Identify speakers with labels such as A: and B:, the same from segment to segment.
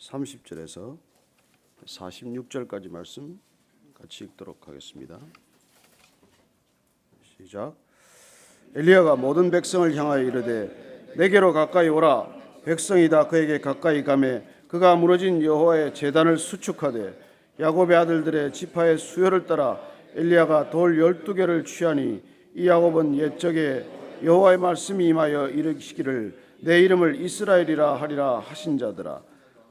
A: 30절에서 46절까지 말씀 같이 읽도록 하겠습니다. 시작. 엘리야가 모든 백성을 향하여 이르되 내게로 가까이 오라. 백성이 다 그에게 가까이 가매 그가 무너진 여호와의 제단을 수축하되 야곱의 아들들의 지파의 수요를 따라 엘리야가 돌 12개를 취하니 이 야곱은 옛적에 여호와의 말씀이 임하여 이르시기를 내 이름을 이스라엘이라 하리라 하신 자더라.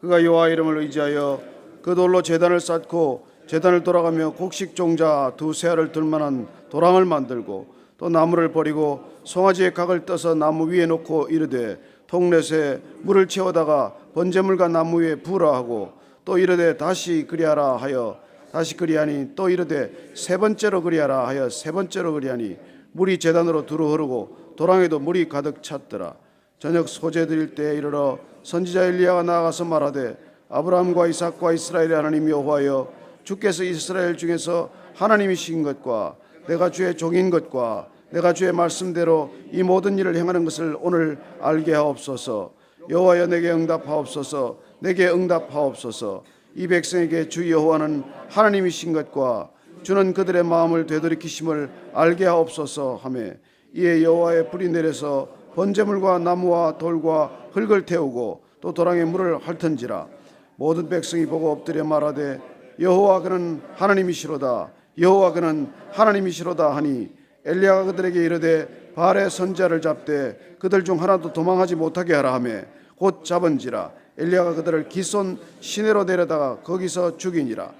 A: 그가 여호와 이름을 의지하여 그 돌로 제단을 쌓고 제단을 돌아가며 곡식 종자 두세 알을 들만한 도랑을 만들고 또 나무를 버리고 송아지의 각을 떠서 나무 위에 놓고 이르되 통렛에 물을 채워다가 번제물과 나무 위에 부으라 하고 또 이르되 다시 그리하라 하여 다시 그리하니 또 이르되 세 번째로 그리하라 하여 세 번째로 그리하니 물이 제단으로 두루 흐르고 도랑에도 물이 가득 찼더라. 저녁 소재 드릴 때에 이르러 선지자 엘리야가 나아가서 말하되 아브라함과 이삭과 이스라엘의 하나님 여호와여 주께서 이스라엘 중에서 하나님이신 것과 내가 주의 종인 것과 내가 주의 말씀대로 이 모든 일을 행하는 것을 오늘 알게 하옵소서. 여호와여 내게 응답하옵소서. 내게 응답하옵소서. 이 백성에게 주 여호와는 하나님이신 것과 주는 그들의 마음을 되돌이키심을 알게 하옵소서 하며 이에 여호와의 불이 내려서 번제물과 나무와 돌과 흙을 태우고 또 도랑에 물을 핥은지라. 모든 백성이 보고 엎드려 말하되 여호와 그는 하나님이시로다. 여호와 그는 하나님이시로다 하니 엘리야가 그들에게 이르되 바알의 선지자를 잡되 그들 중 하나도 도망하지 못하게 하라 하며 곧 잡은지라. 엘리야가 그들을 기손 시내로 데려다가 거기서 죽이니라.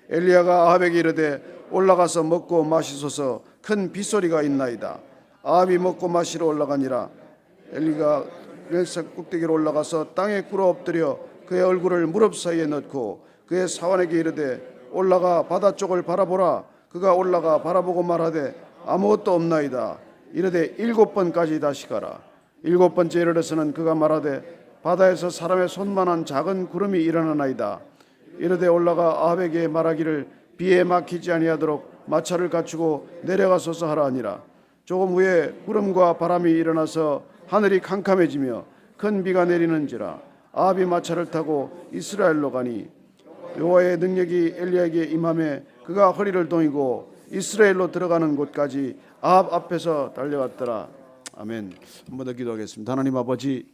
A: 엘리야가 아합에게 이르되 올라가서 먹고 마시소서. 큰 빗소리가 있나이다. 아합이 먹고 마시러 올라가니라. 엘리가 멜삭 꼭대기로 올라가서 땅에 꿇어 엎드려 그의 얼굴을 무릎 사이에 넣고 그의 사환에게 이르되 올라가 바다 쪽을 바라보라. 그가 올라가 바라보고 말하되 아무것도 없나이다. 이르되 7번까지 다시 가라. 7번째 이르러서는 그가 말하되 바다에서 사람의 손만한 작은 구름이 일어나나이다. 이르되 올라가 아합에게 말하기를 비에 막히지 아니하도록 마차를 갖추고 내려가소서 하라 하니라. 조금 후에 구름과 바람이 일어나서 하늘이 캄캄해지며 큰 비가 내리는지라. 아합이 마차를 타고 이스라엘로 가니 여호와의 능력이 엘리야에게 임하매 그가 허리를 동이고 이스라엘로 들어가는 곳까지 아합 앞에서 달려갔더라. 아멘. 한 번 더 기도하겠습니다. 하나님 아버지,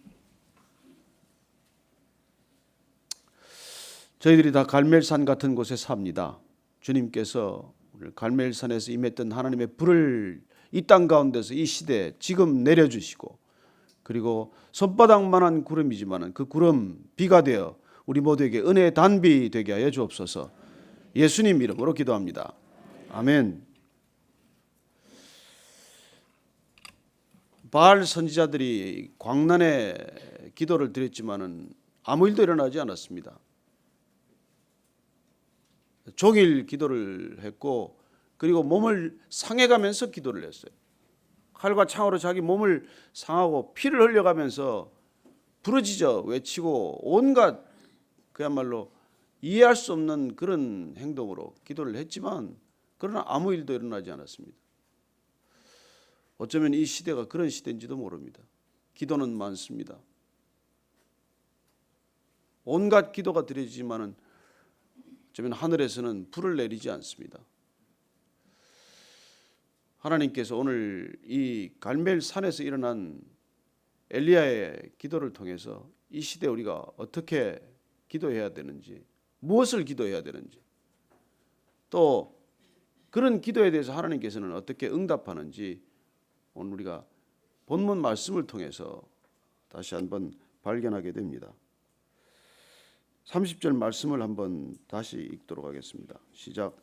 A: 저희들이 다 갈멜산 같은 곳에 삽니다. 주님께서 오늘 갈멜산에서 임했던 하나님의 불을 이 땅 가운데서 이 시대에 지금 내려주시고 그리고 손바닥만한 구름이지만 그 구름 비가 되어 우리 모두에게 은혜의 단비 되게 하여 주옵소서. 예수님 이름으로 기도합니다. 아멘. 바알 선지자들이 광란에 기도를 드렸지만은 아무 일도 일어나지 않았습니다. 종일 기도를 했고 그리고 몸을 상해가면서 기도를 했어요. 칼과 창으로 자기 몸을 상하고 피를 흘려가면서 부르짖어 외치고 온갖 그야말로 이해할 수 없는 그런 행동으로 기도를 했지만 그러나 아무 일도 일어나지 않았습니다. 어쩌면 이 시대가 그런 시대인지도 모릅니다. 기도는 많습니다. 온갖 기도가 드려지지만은 어쩌면 하늘에서는 불을 내리지 않습니다. 하나님께서 오늘 이 갈멜산에서 일어난 엘리야의 기도를 통해서 이 시대에 우리가 어떻게 기도해야 되는지, 무엇을 기도해야 되는지, 또 그런 기도에 대해서 하나님께서는 어떻게 응답하는지 오늘 우리가 본문 말씀을 통해서 다시 한번 발견하게 됩니다. 30절 말씀을 한번 다시 읽도록 하겠습니다. 시작.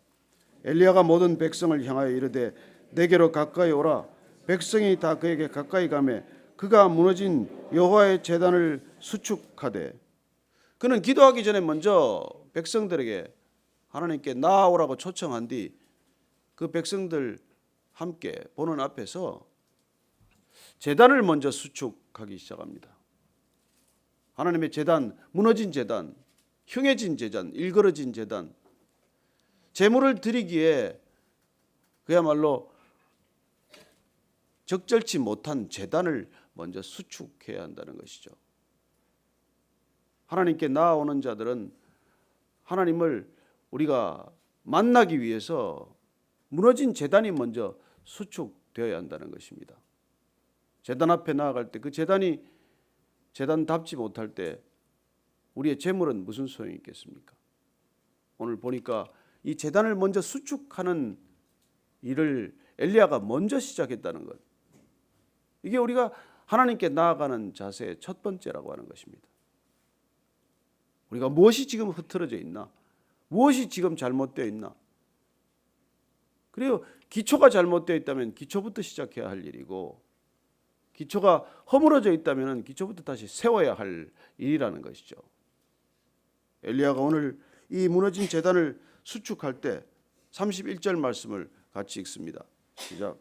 A: 엘리야가 모든 백성을 향하여 이르되 내게로 가까이 오라. 백성이 다 그에게 가까이 가매 그가 무너진 여호와의 제단을 수축하되. 그는 기도하기 전에 먼저 백성들에게 하나님께 나아오라고 초청한 뒤 그 백성들 함께 보는 앞에서 제단을 먼저 수축하기 시작합니다. 하나님의 제단, 무너진 제단, 흉해진 제단, 일그러진 제단, 제물을 드리기에 그야말로 적절치 못한 제단을 먼저 수축해야 한다는 것이죠. 하나님께 나아오는 자들은 하나님을 우리가 만나기 위해서 무너진 제단이 먼저 수축되어야 한다는 것입니다. 제단 앞에 나아갈 때 그 제단이 제단답지 못할 때 우리의 재물은 무슨 소용이 있겠습니까? 오늘 보니까 이 제단을 먼저 수축하는 일을 엘리야가 먼저 시작했다는 것. 이게 우리가 하나님께 나아가는 자세의 첫 번째라고 하는 것입니다. 우리가 무엇이 지금 흐트러져 있나? 무엇이 지금 잘못되어 있나? 그리고 기초가 잘못되어 있다면 기초부터 시작해야 할 일이고, 기초가 허물어져 있다면 기초부터 다시 세워야 할 일이라는 것이죠. 엘리야가 오늘 이 무너진 제단을 수축할 때 31절 말씀을 같이 읽습니다. 시작.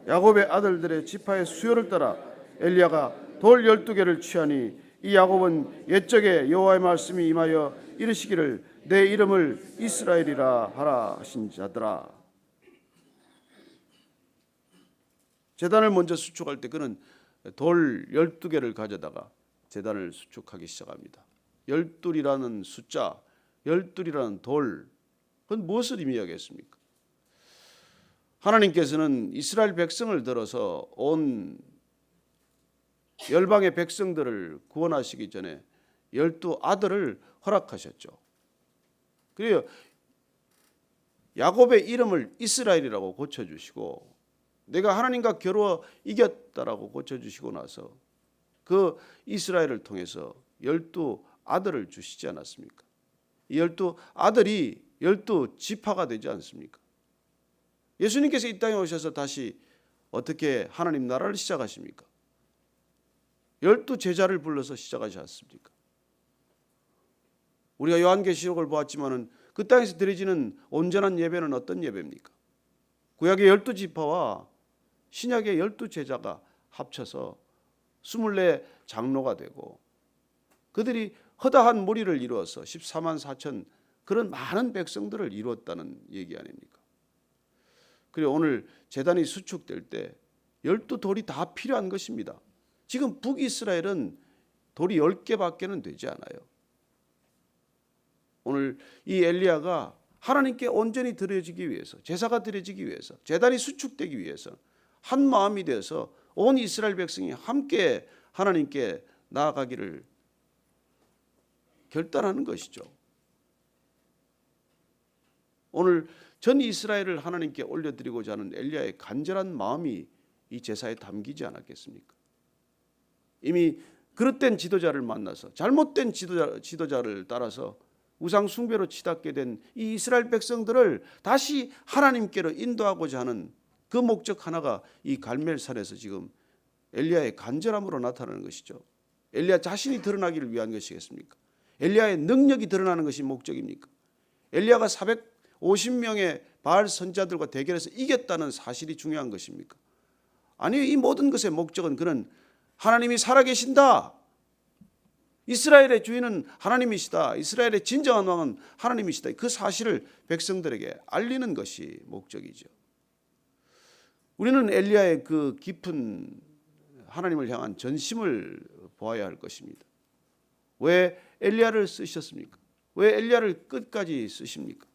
A: 야곱의 아들들의 지파의 수요를 따라 엘리야가 돌 12개를 취하니 이 야곱은 옛적에 여호와의 말씀이 임하여 이르시기를 내 이름을 이스라엘이라 하라 하신 자더라. 제단을 먼저 수축할 때 그는 돌 12개를 가져다가 제단을 수축하기 시작합니다. 12이라는 숫자, 12이라는 돌, 그건 무엇을 의미하겠습니까? 하나님께서는 이스라엘 백성을 들어서 온 열방의 백성들을 구원하시기 전에 12 아들을 허락하셨죠. 그리고 야곱의 이름을 이스라엘이라고 고쳐주시고, 내가 하나님과 겨루어 이겼다라고 고쳐주시고 나서 그 이스라엘을 통해서 12 아들을 주시지 않았습니까? 이 12 아들이 12 지파가 되지 않습니까? 예수님께서 이 땅에 오셔서 다시 어떻게 하나님 나라를 시작하십니까? 12 제자를 불러서 시작하지 않습니까? 우리가 요한계시록을 보았지만은 그 땅에서 드려지는 온전한 예배는 어떤 예배입니까? 구약의 12 지파와 신약의 12 제자가 합쳐서 24 장로가 되고 그들이 허다한 무리를 이루어서 14만 4천 그런 많은 백성들을 이루었다는 얘기 아닙니까? 그리고 오늘 제단이 수축될 때 12 돌이 다 필요한 것입니다. 지금 북이스라엘은 돌이 10개밖에는 되지 않아요. 오늘 이 엘리야가 하나님께 온전히 드려지기 위해서, 제사가 드려지기 위해서, 제단이 수축되기 위해서 한 마음이 되어서 온 이스라엘 백성이 함께 하나님께 나아가기를 결단하는 것이죠. 오늘 전 이스라엘을 하나님께 올려드리고자 하는 엘리야의 간절한 마음이 이 제사에 담기지 않았겠습니까? 이미 그릇된 지도자를 만나서 잘못된 지도자를 따라서 우상 숭배로 치닫게 된 이 이스라엘 백성들을 다시 하나님께로 인도하고자 하는 그 목적 하나가 이 갈멜산에서 지금 엘리야의 간절함으로 나타나는 것이죠. 엘리야 자신이 드러나기를 위한 것이겠습니까? 엘리야의 능력이 드러나는 것이 목적입니까? 엘리야가 450명의 바알 선자들과 대결해서 이겼다는 사실이 중요한 것입니까? 아니요, 이 모든 것의 목적은 그는 하나님이 살아계신다, 이스라엘의 주인은 하나님이시다, 이스라엘의 진정한 왕은 하나님이시다, 그 사실을 백성들에게 알리는 것이 목적이죠. 우리는 엘리야의 그 깊은 하나님을 향한 전심을 보아야 할 것입니다. 왜 엘리야를 쓰셨습니까? 왜 엘리야를 끝까지 쓰십니까?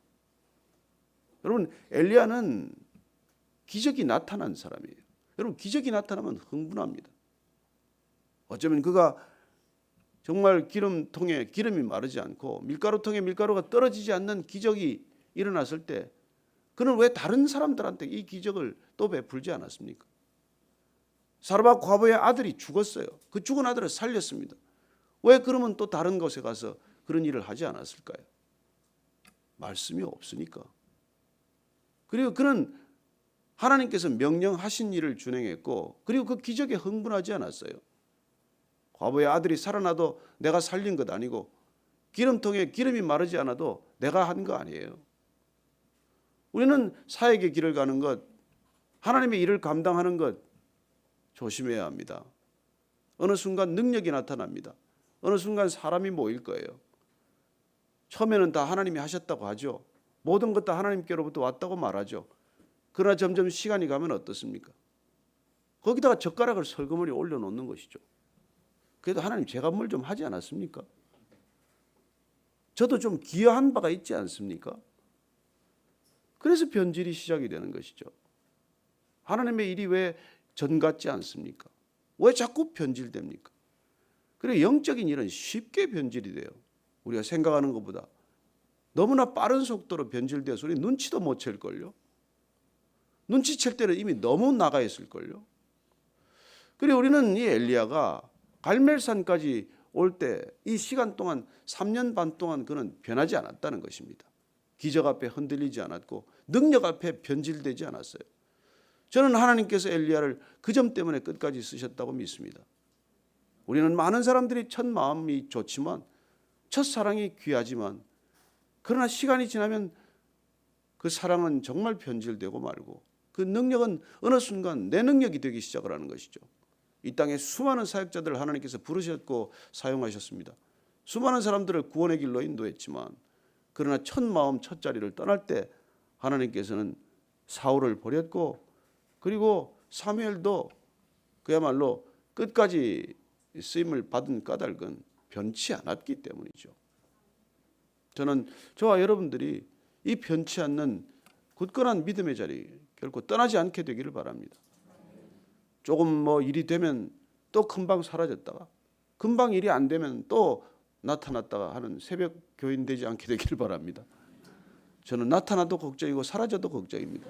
A: 여러분, 엘리야는 기적이 나타난 사람이에요. 여러분, 기적이 나타나면 흥분합니다. 어쩌면 그가 정말 기름통에 기름이 마르지 않고 밀가루통에 밀가루가 떨어지지 않는 기적이 일어났을 때 그는 왜 다른 사람들한테 이 기적을 또 베풀지 않았습니까? 사르밧 과부의 아들이 죽었어요. 그 죽은 아들을 살렸습니다. 왜 그러면 또 다른 곳에 가서 그런 일을 하지 않았을까요? 말씀이 없으니까. 그리고 그는 하나님께서 명령하신 일을 준행했고, 그리고 그 기적에 흥분하지 않았어요. 과부의 아들이 살아나도 내가 살린 것 아니고 기름통에 기름이 마르지 않아도 내가 한 거 아니에요. 우리는 사역의 길을 가는 것, 하나님의 일을 감당하는 것 조심해야 합니다. 어느 순간 능력이 나타납니다. 어느 순간 사람이 모일 거예요. 처음에는 다 하나님이 하셨다고 하죠. 모든 것 다 하나님께로부터 왔다고 말하죠. 그러나 점점 시간이 가면 어떻습니까? 거기다가 젓가락을 설거머니 올려놓는 것이죠. 그래도 하나님 제가 뭘 좀 하지 않았습니까? 저도 좀 기여한 바가 있지 않습니까? 그래서 변질이 시작이 되는 것이죠. 하나님의 일이 왜 전 같지 않습니까? 왜 자꾸 변질됩니까? 그래 영적인 일은 쉽게 변질이 돼요. 우리가 생각하는 것보다 너무나 빠른 속도로 변질돼서 우리 눈치도 못 챌걸요. 눈치챌 때는 이미 너무 나가 있을걸요. 그리고 우리는 이 엘리야가 갈멜산까지 올 때 이 시간 동안 3년 반 동안 그는 변하지 않았다는 것입니다. 기적 앞에 흔들리지 않았고 능력 앞에 변질되지 않았어요. 저는 하나님께서 엘리야를 그 점 때문에 끝까지 쓰셨다고 믿습니다. 우리는 많은 사람들이 첫 마음이 좋지만 첫 사랑이 귀하지만 그러나 시간이 지나면 그 사랑은 정말 변질되고 말고 그 능력은 어느 순간 내 능력이 되기 시작을 하는 것이죠. 이 땅에 수많은 사역자들을 하나님께서 부르셨고 사용하셨습니다. 수많은 사람들을 구원의 길로 인도했지만 그러나 첫 마음 첫 자리를 떠날 때 하나님께서는 사울을 버렸고 그리고 사무엘도 그야말로 끝까지 쓰임을 받은 까닭은 변치 않았기 때문이죠. 저는 저와 여러분들이 이 변치 않는 굳건한 믿음의 자리 결코 떠나지 않게 되기를 바랍니다. 조금 일이 되면 또 금방 사라졌다가 금방 일이 안 되면 또 나타났다가 하는 새벽 교인 되지 않게 되기를 바랍니다. 저는 나타나도 걱정이고 사라져도 걱정입니다.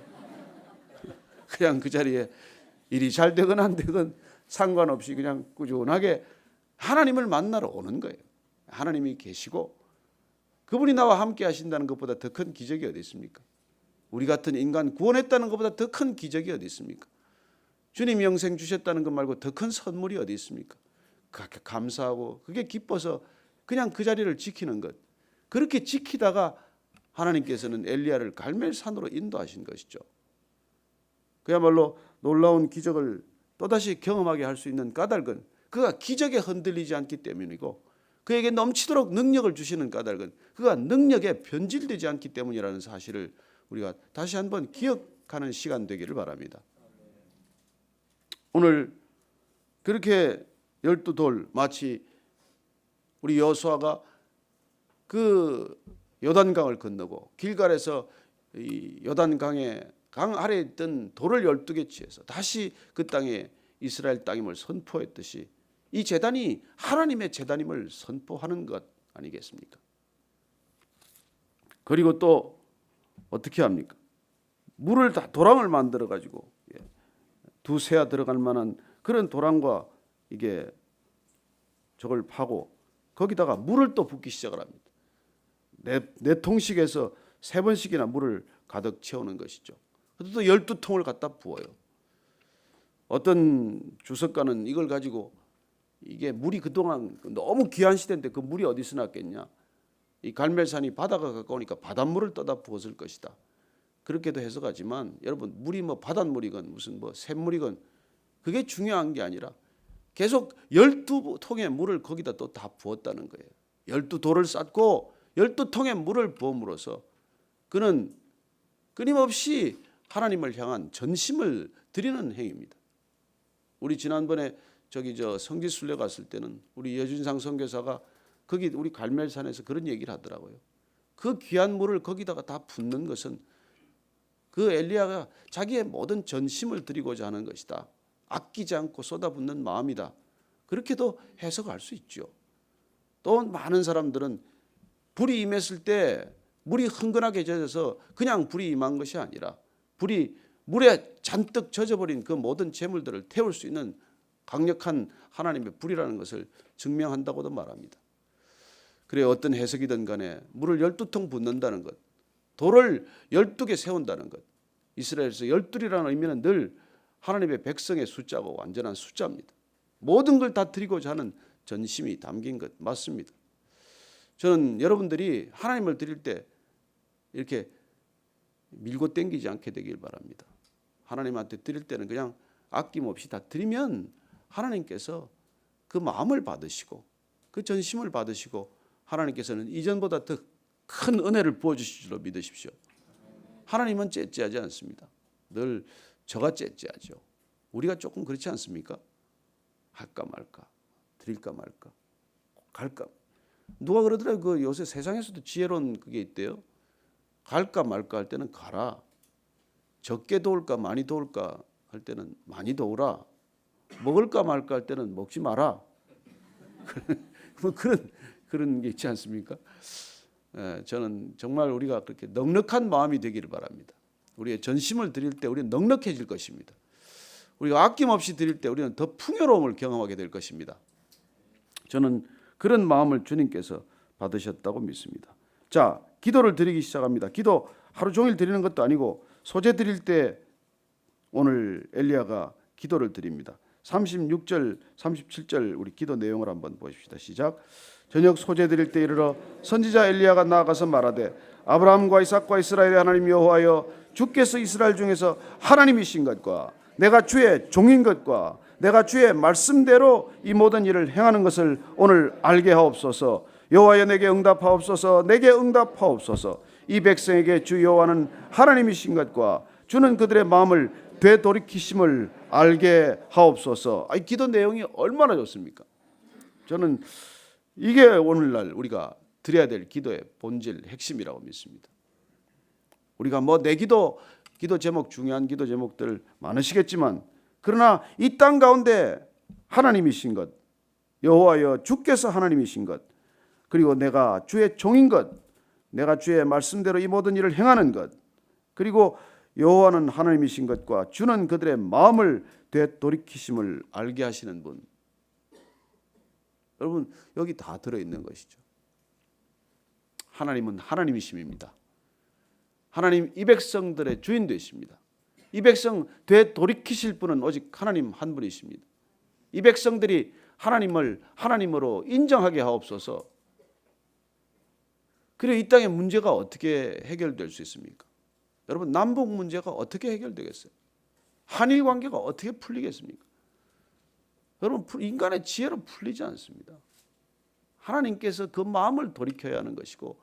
A: 그냥 그 자리에 일이 잘 되건 안 되건 상관없이 그냥 꾸준하게 하나님을 만나러 오는 거예요. 하나님이 계시고 그분이 나와 함께 하신다는 것보다 더 큰 기적이 어디 있습니까? 우리 같은 인간 구원했다는 것보다 더 큰 기적이 어디 있습니까? 주님 영생 주셨다는 것 말고 더 큰 선물이 어디 있습니까? 그렇게 감사하고 그게 기뻐서 그냥 그 자리를 지키는 것. 그렇게 지키다가 하나님께서는 엘리야를 갈멜산으로 인도하신 것이죠. 그야말로 놀라운 기적을 또다시 경험하게 할 수 있는 까닭은 그가 기적에 흔들리지 않기 때문이고 그에게 넘치도록 능력을 주시는 까닭은 그가 능력에 변질되지 않기 때문이라는 사실을 우리가 다시 한번 기억하는 시간 되기를 바랍니다. 오늘 그렇게 12돌 마치 우리 여호수아가 그 요단강을 건너고 길갈에서 이 요단강에 강 아래에 있던 돌을 12개 치해서 다시 그 땅에 이스라엘 땅임을 선포했듯이 이 제단이 하나님의 제단임을 선포하는 것 아니겠습니까? 그리고 또 어떻게 합니까? 물을 다 도랑을 만들어 가지고 두세야 들어갈 만한 그런 도랑과 이게 저걸 파고 거기다가 물을 또 붓기 시작을 합니다. 네 통씩에서 3번씩이나 물을 가득 채우는 것이죠. 또 12통을 갖다 부어요. 어떤 주석가는 이걸 가지고 이게 물이 그동안 너무 귀한 시대인데 그 물이 어디서 났겠냐. 이 갈멜산이 바다가 가까우니까 바닷물을 떠다 부었을 것이다. 그렇게도 해석하지만 여러분 물이 바닷물이건 무슨 샘물이건 그게 중요한 게 아니라 계속 12통의 물을 거기다 또 다 부었다는 거예요. 12돌을 쌓고 12통의 물을 부음으로써 그는 끊임없이 하나님을 향한 전심을 드리는 행위입니다. 우리 지난번에 성지순례 갔을 때는 우리 여준상 선교사가 거기 우리 갈멜산에서 그런 얘기를 하더라고요. 그 귀한 물을 거기다가 다 붓는 것은 그 엘리야가 자기의 모든 전심을 드리고자 하는 것이다. 아끼지 않고 쏟아붓는 마음이다. 그렇게도 해석할 수 있죠. 또 많은 사람들은 불이 임했을 때 물이 흥건하게 젖어서 그냥 불이 임한 것이 아니라 불이 물에 잔뜩 젖어버린 그 모든 재물들을 태울 수 있는 강력한 하나님의 불이라는 것을 증명한다고도 말합니다. 그래 어떤 해석이든 간에 물을 12통 붓는다는 것, 돌을 12개 세운다는 것, 이스라엘에서 12이라는 의미는 늘 하나님의 백성의 숫자고 완전한 숫자입니다. 모든 걸 다 드리고자 하는 전심이 담긴 것 맞습니다. 저는 여러분들이 하나님을 드릴 때 이렇게 밀고 땡기지 않게 되길 바랍니다. 하나님한테 드릴 때는 그냥 아낌없이 다 드리면 하나님께서 그 마음을 받으시고 그 전심을 받으시고 하나님께서는 이전보다 더 큰 은혜를 부어주실 줄로 믿으십시오. 하나님은 째째하지 않습니다. 늘 저가 째째하죠. 우리가 조금 그렇지 않습니까? 할까 말까, 드릴까 말까, 갈까. 누가 그러더라고요. 그 요새 세상에서도 지혜로운 그게 있대요. 갈까 말까 할 때는 가라. 적게 도울까 많이 도울까 할 때는 많이 도우라. 먹을까 말까 할 때는 먹지 마라. 뭐 그런 게 있지 않습니까? 저는 정말 우리가 그렇게 넉넉한 마음이 되기를 바랍니다. 우리의 전심을 드릴 때 우리는 넉넉해질 것입니다. 우리가 아낌없이 드릴 때 우리는 더 풍요로움을 경험하게 될 것입니다. 저는 그런 마음을 주님께서 받으셨다고 믿습니다. 자, 기도를 드리기 시작합니다. 기도 하루 종일 드리는 것도 아니고 소재 드릴 때 오늘 엘리야가 기도를 드립니다. 36절, 37절 우리 기도 내용을 한번 보십시다. 시작. 저녁 소재 드릴 때 이르러 선지자 엘리야가 나아가서 말하되 아브라함과 이삭과 이스라엘의 하나님 여호와여 주께서 이스라엘 중에서 하나님이신 것과 내가 주의 종인 것과 내가 주의 말씀대로 이 모든 일을 행하는 것을 오늘 알게 하옵소서. 여호와여 내게 응답하옵소서. 내게 응답하옵소서. 이 백성에게 주 여호와는 하나님이신 것과 주는 그들의 마음을 되돌이키심을 알게 하옵소서. 이 기도 내용이 얼마나 좋습니까? 저는 이게 오늘날 우리가 드려야 될 기도의 본질, 핵심이라고 믿습니다. 우리가 뭐 내 기도 제목, 중요한 기도 제목들 많으시겠지만 그러나 이 땅 가운데 하나님이신 것, 여호와여 주께서 하나님이신 것, 그리고 내가 주의 종인 것, 내가 주의 말씀대로 이 모든 일을 행하는 것, 그리고 여호와는 하나님이신 것과 주는 그들의 마음을 되돌이키심을 알게 하시는 분. 여러분 여기 다 들어있는 것이죠. 하나님은 하나님이심입니다. 하나님 이 백성들의 주인 되십니다. 이 백성 되돌이키실 분은 오직 하나님 한 분이십니다. 이 백성들이 하나님을 하나님으로 인정하게 하옵소서. 그리고 이 땅의 문제가 어떻게 해결될 수 있습니까? 여러분 남북 문제가 어떻게 해결되겠어요? 한일 관계가 어떻게 풀리겠습니까? 여러분 인간의 지혜로 풀리지 않습니다. 하나님께서 그 마음을 돌이켜야 하는 것이고,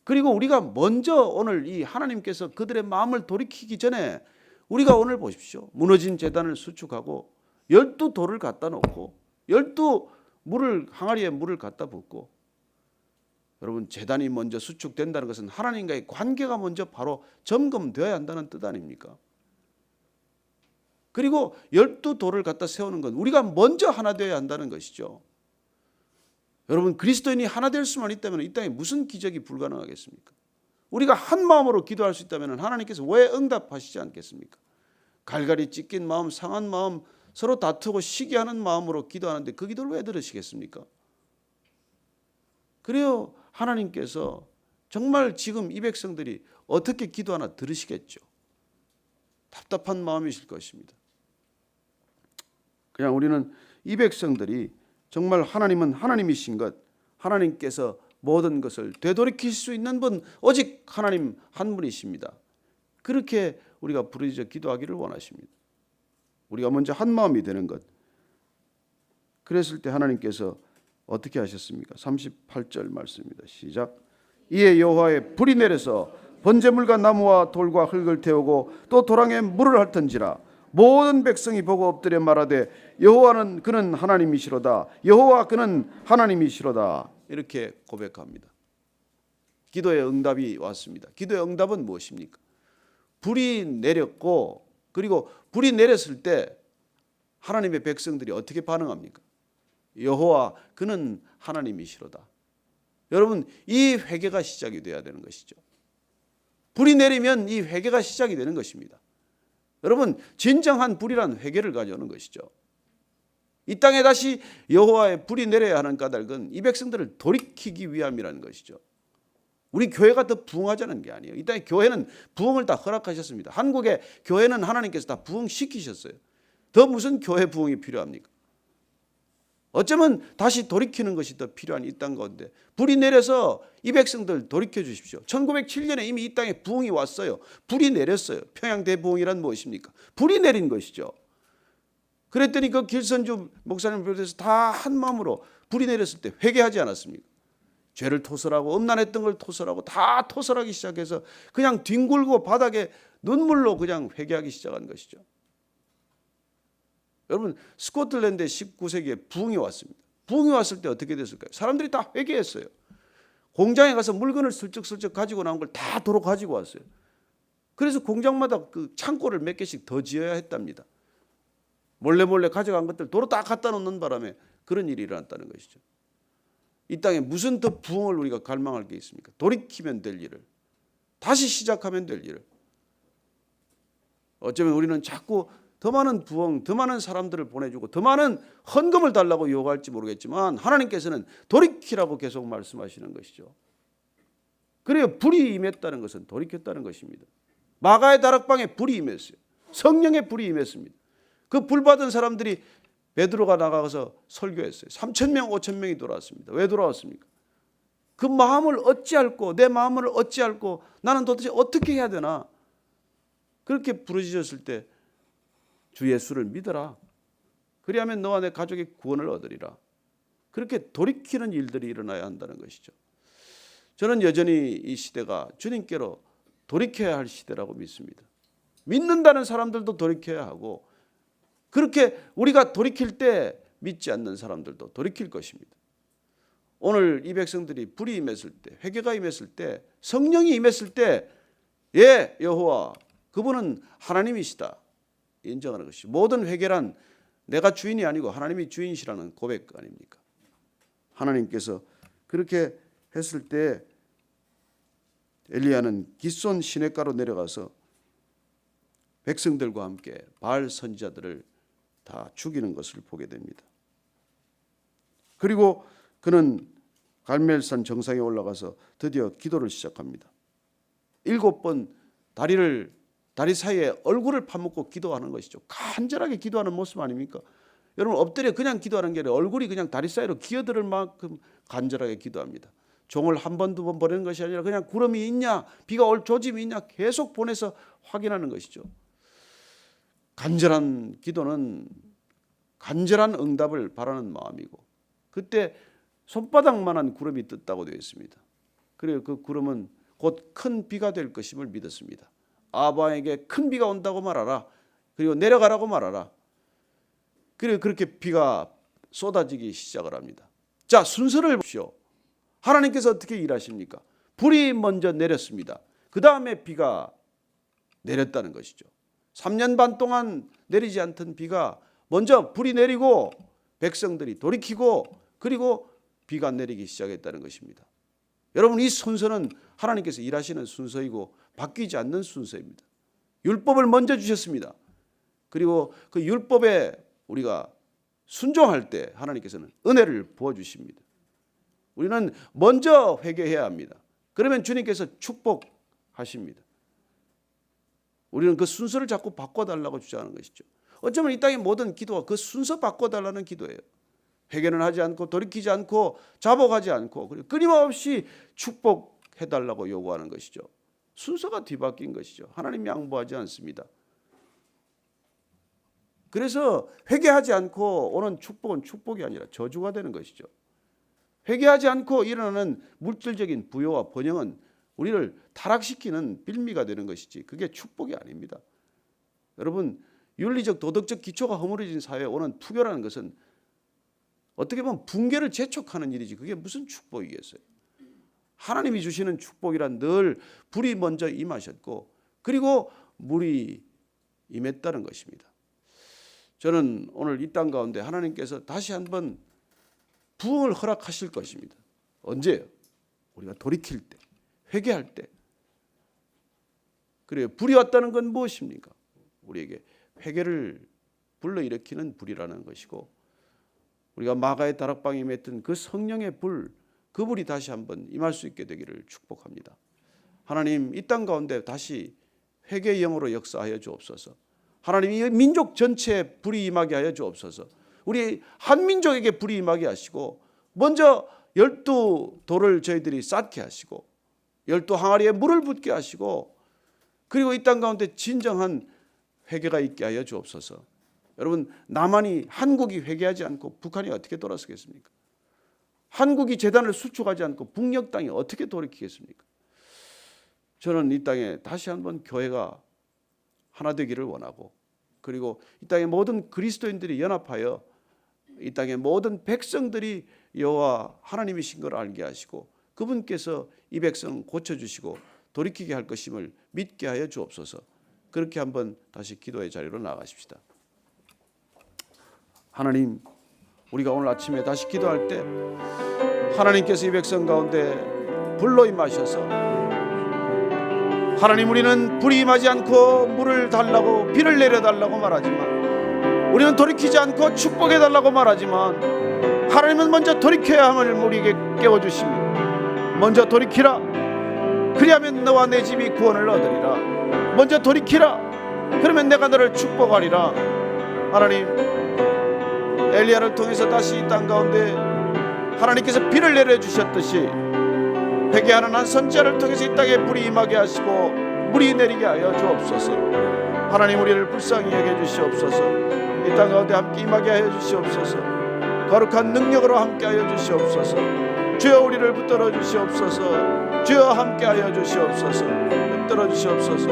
A: 그리고 우리가 먼저 오늘 이 하나님께서 그들의 마음을 돌이키기 전에 우리가 오늘 보십시오. 무너진 제단을 수축하고 12돌을 갖다 놓고 12 항아리에 물을 갖다 붓고, 여러분 제단이 먼저 수축된다는 것은 하나님과의 관계가 먼저 바로 점검되어야 한다는 뜻 아닙니까? 그리고 12돌을 갖다 세우는 건 우리가 먼저 하나 되어야 한다는 것이죠. 여러분 그리스도인이 하나 될 수만 있다면 이 땅에 무슨 기적이 불가능하겠습니까? 우리가 한 마음으로 기도할 수 있다면 하나님께서 왜 응답하시지 않겠습니까? 갈갈이 찢긴 마음, 상한 마음, 서로 다투고 시기하는 마음으로 기도하는데 그 기도를 왜 들으시겠습니까? 그래요, 하나님께서 정말 지금 이 백성들이 어떻게 기도하나 들으시겠죠. 답답한 마음이실 것입니다. 그냥 우리는 이 백성들이 정말 하나님은 하나님이신 것, 하나님께서 모든 것을 되돌이킬 수 있는 분 오직 하나님 한 분이십니다. 그렇게 우리가 부르짖어 기도하기를 원하십니다. 우리가 먼저 한 마음이 되는 것. 그랬을 때 하나님께서 어떻게 하셨습니까? 38절 말씀입니다. 시작. 이에 여호와의 불이 내려서 번제물과 나무와 돌과 흙을 태우고 또 도랑에 물을 핥은지라 모든 백성이 보고 엎드려 말하되 여호와는 그는 하나님이시로다. 여호와 그는 하나님이시로다. 이렇게 고백합니다. 기도의 응답이 왔습니다. 기도의 응답은 무엇입니까? 불이 내렸고, 그리고 불이 내렸을 때 하나님의 백성들이 어떻게 반응합니까? 여호와 그는 하나님이시로다. 여러분 이 회개가 시작이 돼야 되는 것이죠. 불이 내리면 이 회개가 시작이 되는 것입니다. 여러분 진정한 불이란 회개를 가져오는 것이죠. 이 땅에 다시 여호와의 불이 내려야 하는 까닭은 이 백성들을 돌이키기 위함이라는 것이죠. 우리 교회가 더 부흥하자는 게 아니에요. 이 땅에 교회는 부흥을 다 허락하셨습니다. 한국의 교회는 하나님께서 다 부흥시키셨어요. 더 무슨 교회 부흥이 필요합니까? 어쩌면 다시 돌이키는 것이 더 필요한 이 땅 가운데 불이 내려서 이 백성들 돌이켜 주십시오. 1907년에 이미 이 땅에 부흥이 왔어요. 불이 내렸어요. 평양대부흥이란 무엇입니까? 불이 내린 것이죠. 그랬더니 그 길선주 목사님을 비롯해서 다 한 마음으로 불이 내렸을 때 회개하지 않았습니까? 죄를 토설하고 음란했던 걸 토설하고 다 토설하기 시작해서 그냥 뒹굴고 바닥에 눈물로 그냥 회개하기 시작한 것이죠. 여러분 스코틀랜드에 19세기에 부흥이 왔습니다. 부흥이 왔을 때 어떻게 됐을까요? 사람들이 다 회개했어요. 공장에 가서 물건을 슬쩍슬쩍 가지고 나온 걸 다 도로 가지고 왔어요. 그래서 공장마다 그 창고를 몇 개씩 더 지어야 했답니다. 몰래 가져간 것들 도로 딱 갖다 놓는 바람에 그런 일이 일어났다는 것이죠. 이 땅에 무슨 더 부흥을 우리가 갈망할 게 있습니까? 돌이키면 될 일을, 다시 시작하면 될 일을. 어쩌면 우리는 자꾸 더 많은 부흥, 더 많은 사람들을 보내주고 더 많은 헌금을 달라고 요구할지 모르겠지만 하나님께서는 돌이키라고 계속 말씀하시는 것이죠. 그래요. 불이 임했다는 것은 돌이켰다는 것입니다. 마가의 다락방에 불이 임했어요. 성령의 불이 임했습니다. 그 불 받은 사람들이 베드로가 나가서 설교했어요. 3,000명, 5,000명이 돌아왔습니다. 왜 돌아왔습니까? 그 마음을 어찌할꼬, 내 마음을 어찌할꼬, 나는 도대체 어떻게 해야 되나? 그렇게 부르짖었을 때 주 예수를 믿어라. 그리하면 너와 내 가족이 구원을 얻으리라. 그렇게 돌이키는 일들이 일어나야 한다는 것이죠. 저는 여전히 이 시대가 주님께로 돌이켜야 할 시대라고 믿습니다. 믿는다는 사람들도 돌이켜야 하고, 그렇게 우리가 돌이킬 때 믿지 않는 사람들도 돌이킬 것입니다. 오늘 이 백성들이 불이 임했을 때, 회개가 임했을 때, 성령이 임했을 때, 예, 여호와 그분은 하나님이시다 인정하는 것이, 모든 회개란 내가 주인이 아니고 하나님이 주인이시라는 고백 아닙니까? 하나님께서 그렇게 했을 때 엘리야는 기손 시냇가로 내려가서 백성들과 함께 바알 선지자들을 다 죽이는 것을 보게 됩니다. 그리고 그는 갈멜산 정상에 올라가서 드디어 기도를 시작합니다. 7번 다리 사이에 얼굴을 파묻고 기도하는 것이죠. 간절하게 기도하는 모습 아닙니까? 여러분, 엎드려 그냥 기도하는 게 아니라 얼굴이 그냥 다리 사이로 기어들을 만큼 간절하게 기도합니다. 종을 한 번, 두 번 보내는 것이 아니라 그냥 구름이 있냐, 비가 올 조짐이 있냐 계속 보내서 확인하는 것이죠. 간절한 기도는 간절한 응답을 바라는 마음이고, 그때 손바닥만한 구름이 떴다고 되어 있습니다. 그리고 그 구름은 곧 큰 비가 될 것임을 믿었습니다. 아방에게 큰 비가 온다고 말하라. 그리고 내려가라고 말하라. 그리고 그렇게 비가 쏟아지기 시작을 합니다. 자, 순서를 보십시오. 하나님께서 어떻게 일하십니까? 불이 먼저 내렸습니다. 그 다음에 비가 내렸다는 것이죠. 3년 반 동안 내리지 않던 비가 먼저 불이 내리고 백성들이 돌이키고 그리고 비가 내리기 시작했다는 것입니다. 여러분, 이 순서는 하나님께서 일하시는 순서이고 바뀌지 않는 순서입니다. 율법을 먼저 주셨습니다. 그리고 그 율법에 우리가 순종할 때 하나님께서는 은혜를 부어주십니다. 우리는 먼저 회개해야 합니다. 그러면 주님께서 축복하십니다. 우리는 그 순서를 자꾸 바꿔달라고 주장하는 것이죠. 어쩌면 이 땅의 모든 기도가 그 순서 바꿔달라는 기도예요. 회개는 하지 않고 돌이키지 않고 자복하지 않고 그리고 끊임없이 축복해달라고 요구하는 것이죠. 순서가 뒤바뀐 것이죠. 하나님 양보하지 않습니다. 그래서 회개하지 않고 오는 축복은 축복이 아니라 저주가 되는 것이죠. 회개하지 않고 일어나는 물질적인 부요와 번영은 우리를 타락시키는 빌미가 되는 것이지 그게 축복이 아닙니다. 여러분, 윤리적 도덕적 기초가 허물어진 사회에 오는 투교라는 것은 어떻게 보면 붕괴를 재촉하는 일이지 그게 무슨 축복이겠어요. 하나님이 주시는 축복이란 늘 불이 먼저 임하셨고 그리고 물이 임했다는 것입니다. 저는 오늘 이 땅 가운데 하나님께서 다시 한번 부흥을 허락하실 것입니다. 언제요? 우리가 돌이킬 때, 회개할 때. 그래요. 불이 왔다는 건 무엇입니까? 우리에게 회개를 불러일으키는 불이라는 것이고 우리가 마가의 다락방에 임했던 그 성령의 불, 그 불이 다시 한번 임할 수 있게 되기를 축복합니다. 하나님, 이 땅 가운데 다시 회개의 영으로 역사하여 주옵소서. 하나님, 이 민족 전체에 불이 임하게 하여 주옵소서. 우리 한민족에게 불이 임하게 하시고 먼저 12돌을 저희들이 쌓게 하시고 12항아리에 물을 붓게 하시고 그리고 이 땅 가운데 진정한 회개가 있게 하여 주옵소서. 여러분, 남한이 한국이 회개하지 않고 북한이 어떻게 돌아서겠습니까? 한국이 재단을 수축하지 않고 북녘 땅이 어떻게 돌이키겠습니까? 저는 이 땅에 다시 한번 교회가 하나 되기를 원하고 그리고 이 땅의 모든 그리스도인들이 연합하여 이 땅의 모든 백성들이 여호와 하나님이신 걸 알게 하시고 그분께서 이 백성을 고쳐주시고 돌이키게 할 것임을 믿게 하여 주옵소서. 그렇게 한번 다시 기도의 자리로 나가십시다. 하나님, 우리가 오늘 아침에 다시 기도할 때 하나님께서 이 백성 가운데 불로 임하셔서 하나님, 우리는 불이 임하지 않고 물을 달라고 비를 내려달라고 말하지만 우리는 돌이키지 않고 축복해달라고 말하지만 하나님은 먼저 돌이켜야 함을 우리에게 깨워주십니다. 먼저 돌이키라. 그리하면 너와 내 집이 구원을 얻으리라. 먼저 돌이키라. 그러면 내가 너를 축복하리라. 하나님, 엘리야를 통해서 다시 이 땅 가운데 하나님께서 비를 내려주셨듯이 회개하는 한 선지자를 통해서 이 땅에 불이 임하게 하시고 물이 내리게 하여 주옵소서. 하나님, 우리를 불쌍히 여겨 주시옵소서. 이 땅 가운데 함께 임하게 하여 주시옵소서. 거룩한 능력으로 함께 하여 주시옵소서. 주여, 우리를 붙들어 주시옵소서. 주여, 함께 하여 주시옵소서. 붙들어 주시옵소서.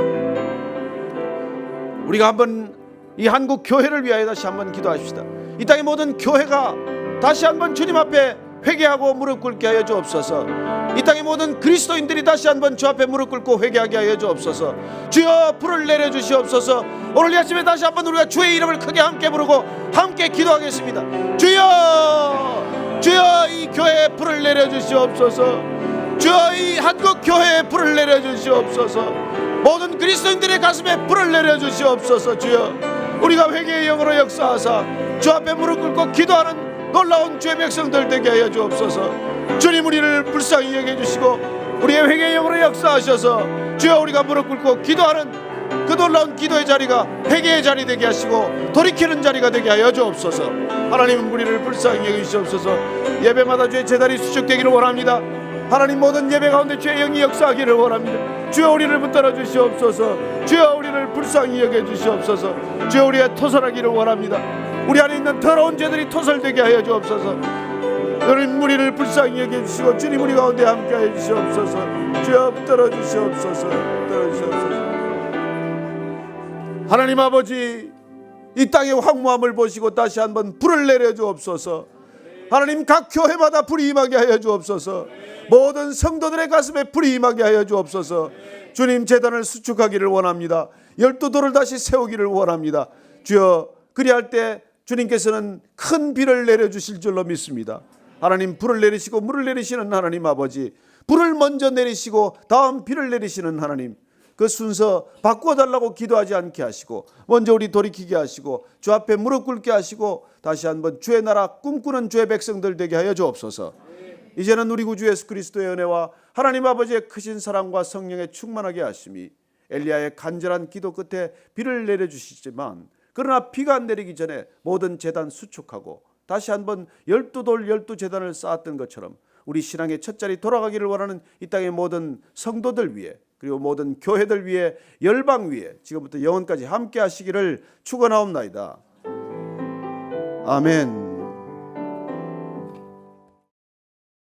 A: 우리가 한번 이 한국 교회를 위하여 다시 한번 기도합시다. 이 땅의 모든 교회가 다시 한번 주님 앞에 회개하고 무릎 꿇게 하여 주옵소서. 이 땅의 모든 그리스도인들이 다시 한번 주 앞에 무릎 꿇고 회개하게 하여 주옵소서. 주여, 불을 내려 주시옵소서. 오늘 이 아침에 다시 한번 우리가 주의 이름을 크게 함께 부르고 함께 기도하겠습니다. 주여, 주여, 이 교회에 불을 내려 주시옵소서. 주여, 이 한국 교회에 불을 내려 주시옵소서. 모든 그리스도인들의 가슴에 불을 내려 주시옵소서. 주여, 우리가 회개의 영으로 역사하사 주 앞에 무릎 꿇고 기도하는 놀라운 주의 백성들 되게 하여 주옵소서. 주님, 우리를 불쌍히 여겨주시고 우리의 회개의 영으로 역사하셔서 주여, 우리가 무릎 꿇고 기도하는 그 놀라운 기도의 자리가 회개의 자리 되게 하시고 돌이키는 자리가 되게 하여 주옵소서. 하나님은 우리를 불쌍히 여기시옵소서. 예배마다 주의 제단이 수축되기를 원합니다. 하나님, 모든 예배 가운데 주의 영이 역사하기를 원합니다. 주여, 우리를 붙들어 주시옵소서. 주여, 우리를 불쌍히 여겨 주시옵소서. 주여, 우리의 토설하기를 원합니다. 우리 안에 있는 더러운 죄들이 토설되게 하여 주옵소서. 주님, 우리를 불쌍히 여겨주시고 주님, 우리 가운데 함께 하여 주시옵소서. 주여, 붙들어 주시옵소서. 붙들어 주시옵소서. 하나님 아버지, 이 땅의 황무함을 보시고 다시 한번 불을 내려 주옵소서. 하나님, 각 교회마다 불이 임하게 하여 주옵소서. 모든 성도들의 가슴에 불이 임하게 하여 주옵소서. 주님, 제단을 수축하기를 원합니다. 12돌을 다시 세우기를 원합니다. 주여, 그리할 때 주님께서는 큰 비를 내려주실 줄로 믿습니다. 하나님, 불을 내리시고 물을 내리시는 하나님 아버지, 불을 먼저 내리시고 다음 비를 내리시는 하나님, 그 순서 바꿔달라고 기도하지 않게 하시고 먼저 우리 돌이키게 하시고 주 앞에 무릎 꿇게 하시고 다시 한번 주의 나라 꿈꾸는 주의 백성들 되게 하여 주옵소서. 이제는 우리 구주 예수 그리스도의 은혜와 하나님 아버지의 크신 사랑과 성령의 충만하게 하심이 엘리야의 간절한 기도 끝에 비를 내려주시지만 그러나 비가 내리기 전에 모든 제단 수축하고 다시 한번 12돌 12제단을 쌓았던 것처럼 우리 신앙의 첫 자리 돌아가기를 원하는 이 땅의 모든 성도들 위해 그리고 모든 교회들 위해 열방 위에 지금부터 영원까지 함께 하시기를 축원하옵나이다. 아멘.